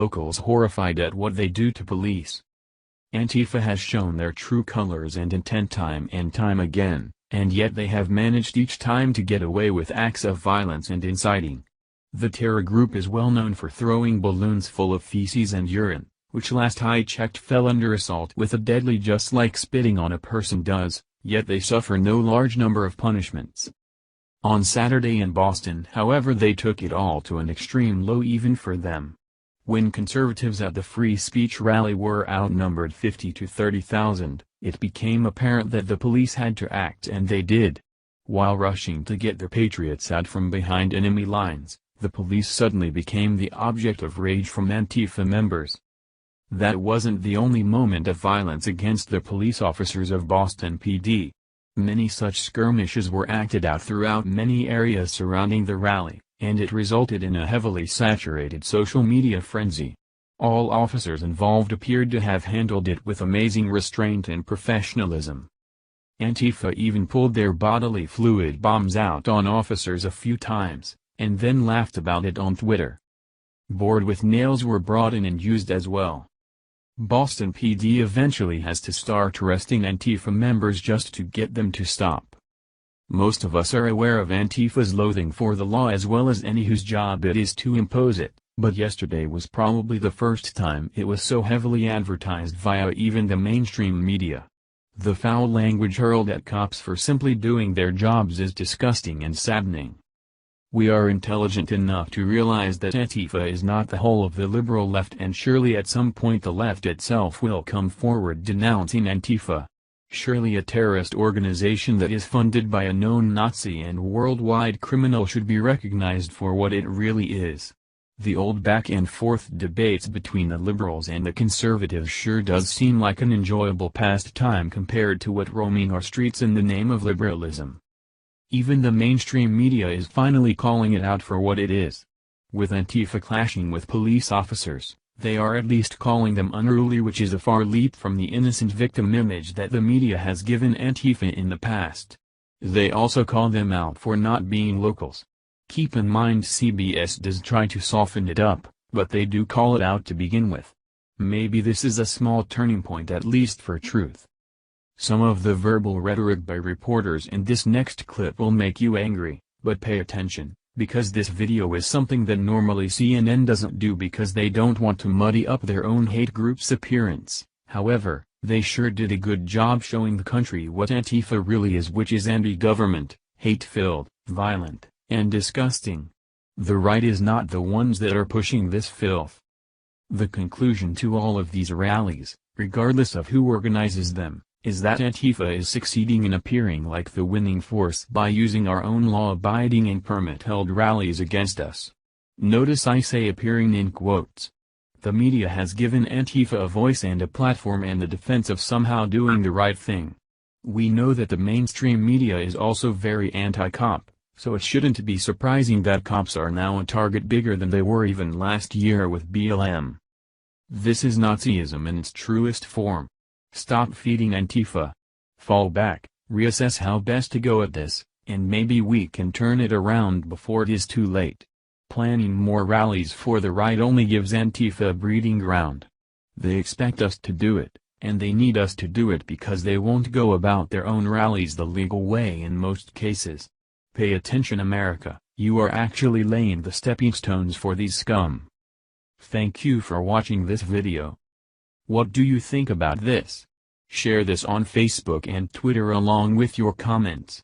Locals horrified at what they do to police. Antifa has shown their true colors and intent time and time again, and yet they have managed each time to get away with acts of violence and inciting. The terror group is well known for throwing balloons full of feces and urine, which last I checked fell under assault with a deadly just like spitting on a person does, yet they suffer no large number of punishments. On Saturday in Boston, however, they took it all to an extreme low even for them. When conservatives at the free speech rally were outnumbered 50 to 30,000, it became apparent that the police had to act, and they did. While rushing to get the patriots out from behind enemy lines, the police suddenly became the object of rage from Antifa members. That wasn't the only moment of violence against the police officers of Boston PD. Many such skirmishes were acted out throughout many areas surrounding the rally, and it resulted in a heavily saturated social media frenzy. All officers involved appeared to have handled it with amazing restraint and professionalism. Antifa even pulled their bodily fluid bombs out on officers a few times, and then laughed about it on Twitter. Board with nails were brought in and used as well. Boston PD eventually has to start arresting Antifa members just to get them to stop. Most of us are aware of Antifa's loathing for the law as well as any whose job it is to impose it, but yesterday was probably the first time it was so heavily advertised via even the mainstream media. The foul language hurled at cops for simply doing their jobs is disgusting and saddening. We are intelligent enough to realize that Antifa is not the whole of the liberal left, and surely at some point the left itself will come forward denouncing Antifa. Surely a terrorist organization that is funded by a known Nazi and worldwide criminal should be recognized for what it really is. The old back-and-forth debates between the liberals and the conservatives sure does seem like an enjoyable pastime compared to what roaming our streets in the name of liberalism. Even the mainstream media is finally calling it out for what it is. With Antifa clashing with police officers, they are at least calling them unruly, which is a far leap from the innocent victim image that the media has given Antifa in the past. They also call them out for not being locals. Keep in mind CBS does try to soften it up, but they do call it out to begin with. Maybe this is a small turning point, at least for truth. Some of the verbal rhetoric by reporters in this next clip will make you angry, but pay attention, because this video is something that normally CNN doesn't do because they don't want to muddy up their own hate group's appearance. However, they sure did a good job showing the country what Antifa really is, which is anti-government, hate-filled, violent, and disgusting. The right is not the ones that are pushing this filth. The conclusion to all of these rallies, regardless of who organizes them, is that Antifa is succeeding in appearing like the winning force by using our own law-abiding and permit-held rallies against us. Notice I say appearing in quotes. The media has given Antifa a voice and a platform and the defense of somehow doing the right thing. We know that the mainstream media is also very anti-cop, so it shouldn't be surprising that cops are now a target bigger than they were even last year with BLM. This is Nazism in its truest form. Stop feeding Antifa. Fall back, reassess how best to go at this, and maybe we can turn it around before it is too late. Planning more rallies for the right only gives Antifa a breeding ground. They expect us to do it, and they need us to do it because they won't go about their own rallies the legal way in most cases. Pay attention, America, you are actually laying the stepping stones for these scum. Thank you for watching this video. What do you think about this? Share this on Facebook and Twitter along with your comments.